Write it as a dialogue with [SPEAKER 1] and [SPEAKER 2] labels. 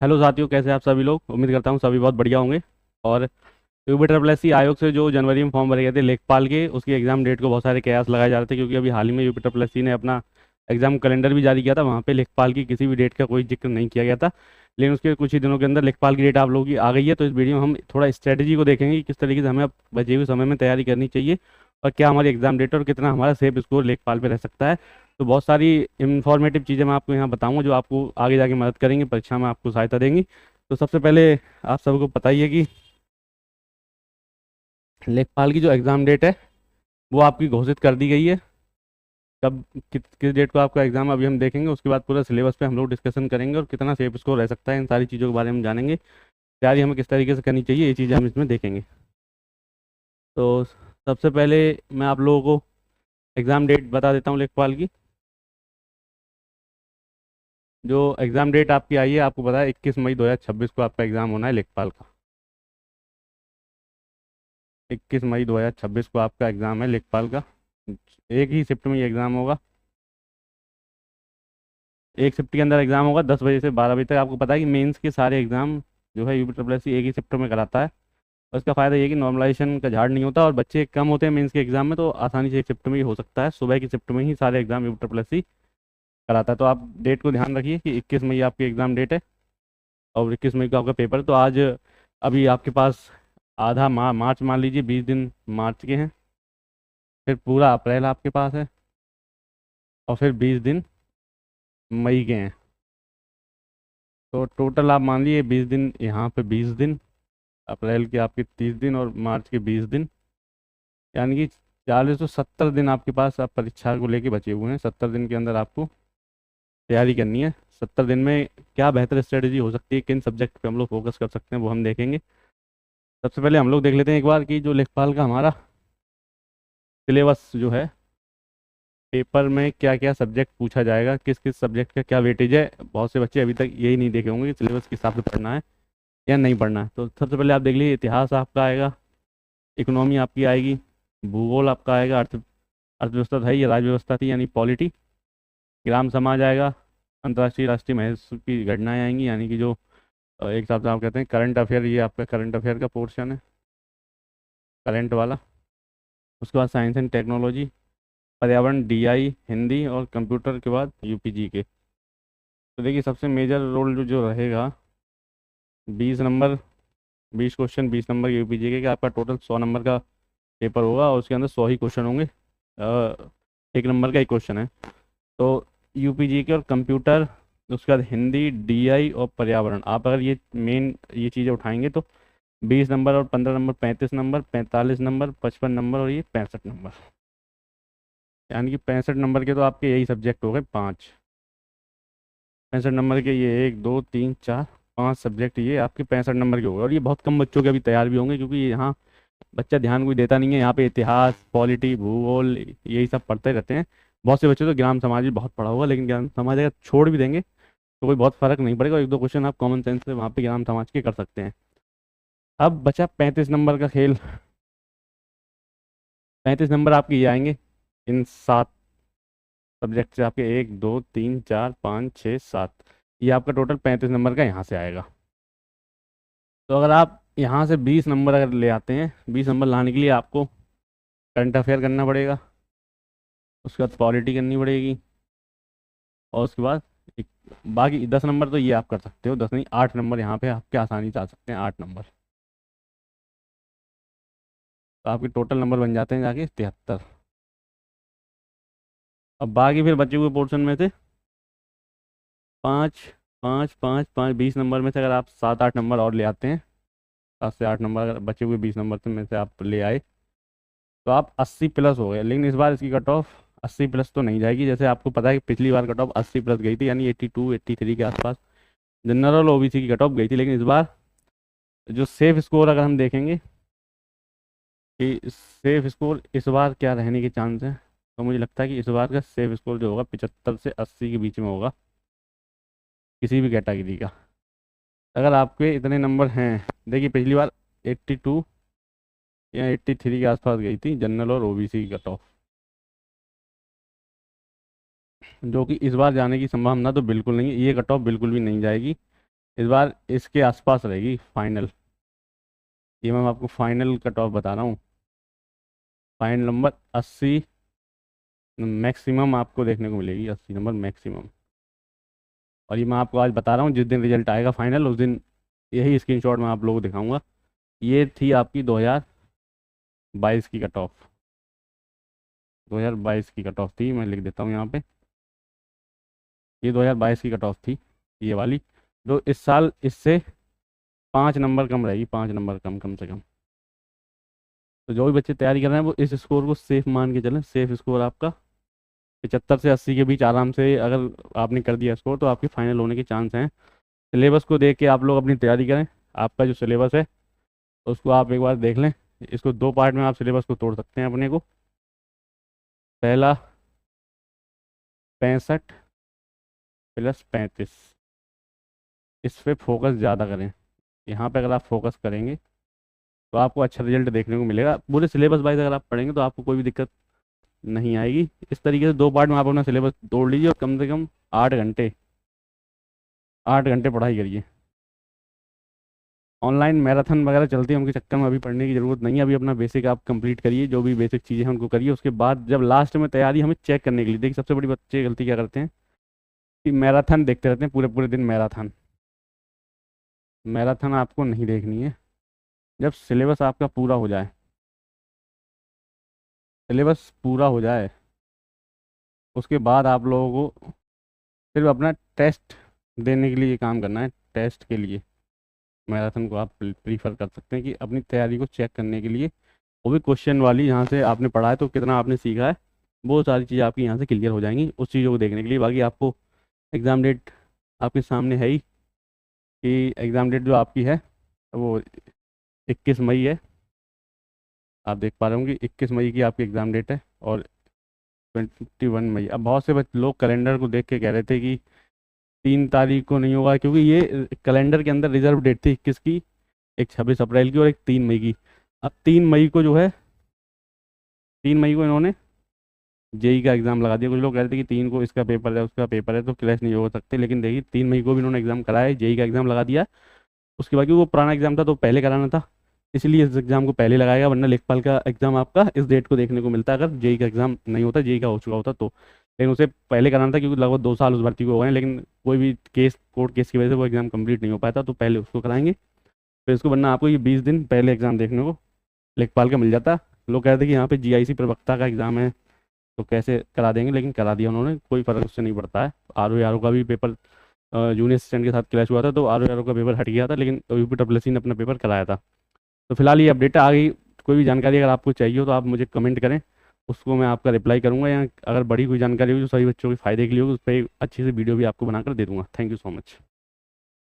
[SPEAKER 1] Hello साथियों, कैसे हैं आप सभी लोग। उम्मीद करता हूँ सभी बहुत बढ़िया होंगे। और यूपी आयोग से जो जनवरी में फॉर्म भरे गए थे लेखपाल के, उसकी एग्ज़ाम डेट को बहुत सारे कयास लगाए जा रहे थे, क्योंकि अभी हाल ही में यूपी ने अपना एग्ज़ाम कैलेंडर भी जारी किया था। वहाँ पे लेखपाल की किसी भी डेट का कोई जिक्र नहीं किया गया था, लेकिन उसके कुछ ही दिनों के अंदर लेखपाल की डेट आप लोगों की आ गई है। तो इस वीडियो में हम थोड़ा स्ट्रेटजी को देखेंगे कि किस तरीके से हमें अब बचे हुए समय में तैयारी करनी चाहिए, और क्या हमारी एग्ज़ाम डेट और कितना हमारा सेफ स्कोर लेखपाल पे रह सकता है। तो बहुत सारी इंफॉर्मेटिव चीज़ें मैं आपको यहाँ बताऊँगा, जो आपको आगे जाके मदद करेंगी, परीक्षा में आपको सहायता देंगी। तो सबसे पहले आप सबको पता ही है कि लेखपाल की जो एग्ज़ाम डेट है वो आपकी घोषित कर दी गई है। कब किस डेट को आपका एग्ज़ाम अभी हम देखेंगे, उसके बाद पूरा सिलेबस पे हम लोग डिस्कशन करेंगे और कितना सेफ स्कोर रह सकता है, इन सारी चीज़ों के बारे में जानेंगे। तैयारी हमें किस तरीके से करनी चाहिए, ये चीज़ें हम इसमें देखेंगे। तो सबसे पहले मैं आप लोगों को एग्ज़ाम डेट बता देता हूँ लेखपाल की। जो एग्ज़ाम डेट आपकी आई है, आपको पता है 21 मई 2026 को आपका एग्ज़ाम होना है लेखपाल का। 21 मई 2026 को आपका एग्ज़ाम है लेखपाल का। एक ही शिफ्ट में ये एग्ज़ाम होगा। एक शिफ्ट के अंदर एग्ज़ाम होगा 10 बजे से 12 बजे तक। आपको पता है कि मेंस के सारे एग्ज़ाम जो है यूपी एक ही शिफ्ट में कराता है। और इसका फ़ायदा ये है कि नॉर्मलाइजेशन का झाड़ नहीं होता और बच्चे कम होते हैं मेंस के एग्ज़ाम में, तो आसानी से एक शिफ्ट में ही हो सकता है। सुबह की शिफ्ट में ही सारे एग्ज़ाम यूपी कराता है। तो आप डेट को ध्यान रखिए कि 21 मई आपकी एग्ज़ाम डेट है और 21 मई को आपका पेपर है। तो आज अभी आपके पास आधा मार्च मान लीजिए, 20 दिन मार्च के हैं, फिर पूरा अप्रैल आपके पास है, और फिर 20 दिन मई के हैं। तो टोटल आप मान लीजिए 20 दिन, यहाँ पे 20 दिन, अप्रैल के आपके 30 दिन और मार्च के 20 दिन, यानी कि 40 से 70 दिन आपके पास आप परीक्षा को लेके बचे हुए हैं। 70 दिन के अंदर आपको तैयारी करनी है। 70 दिन में क्या बेहतर स्ट्रेटजी हो सकती है, किन सब्जेक्ट पे हम लोग फोकस कर सकते हैं, वो हम देखेंगे। सबसे पहले हम लोग देख लेते हैं एक बार कि जो लेखपाल का हमारा सिलेबस जो है, पेपर में क्या क्या सब्जेक्ट पूछा जाएगा, किस किस सब्जेक्ट का क्या वेटेज है। बहुत से बच्चे अभी तक यही नहीं देखे होंगे कि सिलेबस के हिसाब से पढ़ना है या नहीं पढ़ना है। तो सबसे पहले आप देख लीजिए, इतिहास आपका आएगा, इकोनॉमी आपकी आएगी, भूगोल आपका आएगा, अर्थव्यवस्था था या राज्य व्यवस्था थी यानी पॉलिटी, ग्राम समाज आएगा, अंतर्राष्ट्रीय राष्ट्रीय महत्व की घटनाएं आएंगी, यानी कि जो एक हिसाब से आप कहते हैं करंट अफेयर, ये आपका करंट अफेयर का पोर्शन है, करंट वाला। उसके बाद साइंस एंड टेक्नोलॉजी, पर्यावरण, डीआई, हिंदी, और कंप्यूटर के बाद यूपीजी के। तो देखिए, सबसे मेजर रोल जो जो रहेगा, 20 नंबर, 20 क्वेश्चन, 20 नंबर यूपीजी के, आपका टोटल 100 नंबर का पेपर होगा और उसके अंदर 100 ही क्वेश्चन होंगे। 1 नंबर का एक क्वेश्चन है। तो यूपीजी के और कंप्यूटर, उसके बाद हिंदी, डीआई और पर्यावरण, आप अगर ये मेन ये चीज़ें उठाएंगे तो 20 नंबर और 15 नंबर, 35 नंबर, 45 नंबर, 55 नंबर और ये 65 नंबर, यानी कि 65 नंबर के तो आपके यही सब्जेक्ट हो गए पाँच। 65 नंबर के ये 1 2 3 4 5 सब्जेक्ट, ये आपके 65 नंबर के हो गए। और ये बहुत कम बच्चों के अभी तैयार भी होंगे, क्योंकि यहाँ बच्चा ध्यान कोई देता नहीं है। यहाँ पे इतिहास, पॉलिटी, भूगोल, यही सब पढ़ते रहते हैं। बहुत से बच्चे तो ग्राम समाज भी बहुत पढ़ा होगा, लेकिन ग्राम समाज अगर छोड़ भी देंगे तो कोई बहुत फर्क नहीं पड़ेगा। एक दो क्वेश्चन आप कॉमन सेंस से वहाँ पे ग्राम समाज के कर सकते हैं। अब बचा 35 नंबर का खेल। 35 नंबर आपके ये आएंगे इन 7 सब्जेक्ट से, आपके 1 2 3 4 5 6 7, ये आपका टोटल 35 नंबर का यहाँ से आएगा। तो अगर आप यहाँ से 20 नंबर अगर ले आते हैं, 20 नंबर लाने के लिए आपको करंट अफेयर करना पड़ेगा, उसके बाद पॉलिटी करनी पड़ेगी, और उसके बाद एक, बाकी 10 नंबर तो ये आप कर सकते हो। 10 नहीं, 8 नंबर यहाँ पे आपके आसानी से आ सकते हैं, 8 नंबर। तो आपके टोटल नंबर बन जाते हैं जाके 73। अब बाकी फिर बचे हुए पोर्शन में से पाँच पाँच पाँच पाँच 20 नंबर में से अगर आप 7 8 नंबर और ले आते हैं, 7 से 8 नंबर अगर बचे हुए 20 नंबर से में से आप ले आए, तो आप 80 प्लस हो गए। लेकिन इस बार इसकी कट ऑफ 80 प्लस तो नहीं जाएगी। जैसे आपको पता है कि पिछली बार कट ऑफ 80 प्लस गई थी, यानी 82 83 के आसपास जनरल ओबीसी की कट ऑफ गई थी। लेकिन इस बार जो सेफ स्कोर अगर हम देखेंगे कि सेफ स्कोर इस बार क्या रहने के चांस हैं, तो मुझे लगता है कि इस बार का सेफ स्कोर जो होगा 75 से 80 के बीच में होगा, किसी भी कैटेगरी का। अगर आपके इतने नंबर हैं, देखिए पिछली बार 82 या 83 के आसपास गई थी जनरल और ओबीसी की कट ऑफ, जो कि इस बार जाने की संभावना तो बिल्कुल नहीं है। ये कट ऑफ बिल्कुल भी नहीं जाएगी। इस बार इसके आसपास रहेगी फाइनल। ये मैं आपको फाइनल कट ऑफ बता रहा हूँ। फाइनल नंबर 80 मैक्सिमम आपको देखने को मिलेगी, 80 नंबर मैक्सिमम। और ये मैं आपको आज बता रहा हूँ, जिस दिन रिजल्ट आएगा फाइनल उस दिन यही स्क्रीनशॉट मैं आप लोगों को दिखाऊंगा। ये थी आपकी 2022 की कट ऑफ। 2022 की कट ऑफ थी, मैं लिख देता हूँ यहाँ पे। ये 2022 की कट ऑफ थी, ये वाली। तो इस साल इससे 5 नंबर कम रहेगी, 5 नंबर कम, कम से कम। तो जो भी बच्चे तैयारी कर रहे हैं वो इस स्कोर को सेफ मान के चलें। सेफ स्कोर आपका 75 से 80 के बीच आराम से, अगर आपने कर दिया स्कोर तो आपके फाइनल होने के चांस हैं। सिलेबस को देख के आप लोग अपनी तैयारी करें। आपका जो सिलेबस है उसको आप एक बार देख लें। इसको 2 पार्ट में आप सिलेबस को तोड़ सकते हैं अपने को। पहला 65 प्लस 35, इस पे फोकस ज़्यादा करें। यहाँ पे अगर आप फोकस करेंगे तो आपको अच्छा रिजल्ट देखने को मिलेगा। पूरे सिलेबस वाइज अगर आप पढ़ेंगे तो आपको कोई भी दिक्कत नहीं आएगी। इस तरीके से 2 पार्ट में आप अपना सिलेबस तोड़ लीजिए और कम से कम 8 घंटे, 8 घंटे पढ़ाई करिए। ऑनलाइन मैराथन वगैरह चलती है, उनके चक्कर में अभी पढ़ने की ज़रूरत नहीं है। अभी अपना बेसिक आप कंप्लीट करिए, जो भी बेसिक चीज़ें हैं उनको करिए। उसके बाद जब लास्ट में तैयारी हमें चेक करने के लिए, देखिए सबसे बड़ी बच्चे गलती क्या करते हैं कि मैराथन देखते रहते हैं पूरे पूरे दिन। मैराथन मैराथन आपको नहीं देखनी है। जब सिलेबस आपका पूरा हो जाए, सिलेबस पूरा हो जाए उसके बाद आप लोगों को सिर्फ अपना टेस्ट देने के लिए काम करना है। टेस्ट के लिए मैराथन को आप प्रीफर कर सकते हैं कि अपनी तैयारी को चेक करने के लिए। वो भी क्वेश्चन वाली, यहाँ से आपने पढ़ा है तो कितना आपने सीखा है, वो सारी चीज़ें आपकी यहाँ से क्लियर हो जाएंगी उस चीज़ों को देखने के लिए। बाकी आपको एग्ज़ाम डेट आपके सामने है ही, कि एग्ज़ाम डेट जो आपकी है वो 21 मई है। आप देख पा रहे होंगे 21 मई की आपकी एग्ज़ाम डेट है। और 21 मई, अब बहुत से लोग कैलेंडर को देख के कह रहे थे कि 3 तारीख को नहीं होगा, क्योंकि ये कैलेंडर के अंदर रिजर्व डेट थी 21 की, एक 26 अप्रैल की और एक 3 मई की। अब 3 मई को जो है, 3 मई को इन्होंने जेई का एग्ज़ाम लगा दिया। कुछ लोग कह रहे थे कि 3 को इसका पेपर है उसका पेपर है तो क्लैश नहीं हो सकते, लेकिन देखिए 3 मई को भी इन्होंने एग्ज़ाम कराया, जेई का एग्ज़ाम लगा दिया। उसके बाद वो पुराना एग्ज़ाम था तो पहले कराना था, इसलिए इस एग्ज़ाम को पहले लगाएगा। वरना लेखपाल का एग्ज़ाम आपका इस डेट को देखने को मिलता है, अगर जेई का एग्ज़ाम नहीं होता, जेई का हो चुका होता तो। लेकिन उसे पहले कराना था क्योंकि लगभग 2 साल उस भर्ती को हो गए हैं, लेकिन कोई भी केस, कोर्ट केस की वजह से वो एग्ज़ाम कंप्लीट नहीं हो पाया था, तो पहले उसको कराएंगे फिर इसको। वरना आपको ये 20 दिन पहले एग्ज़ाम देखने को लेखपाल का मिल जाता। लोग कहते थे कि यहाँ पे जीआईसी प्रवक्ता का एग्ज़ाम है तो कैसे करा देंगे, लेकिन करा दिया उन्होंने, कोई फ़र्क उससे नहीं पड़ता है। आर ओ का भी पेपर जूनियर असिस्टेंट के साथ क्लैश हुआ था तो आर ओ का पेपर हट गया था, लेकिन यूपीडब्ल्यूएससी ने अपना पेपर कराया था। तो फिलहाल ये अपडेट आ गई। कोई भी जानकारी अगर आपको चाहिए हो तो आप मुझे कमेंट करें, उसको मैं आपका रिप्लाई करूँगा। या अगर बड़ी कोई जानकारी हो जो सभी बच्चों के फ़ायदे के लिए हो, उस पर अच्छी सी वीडियो भी आपको बनाकर दे दूँगा। Thank you so much.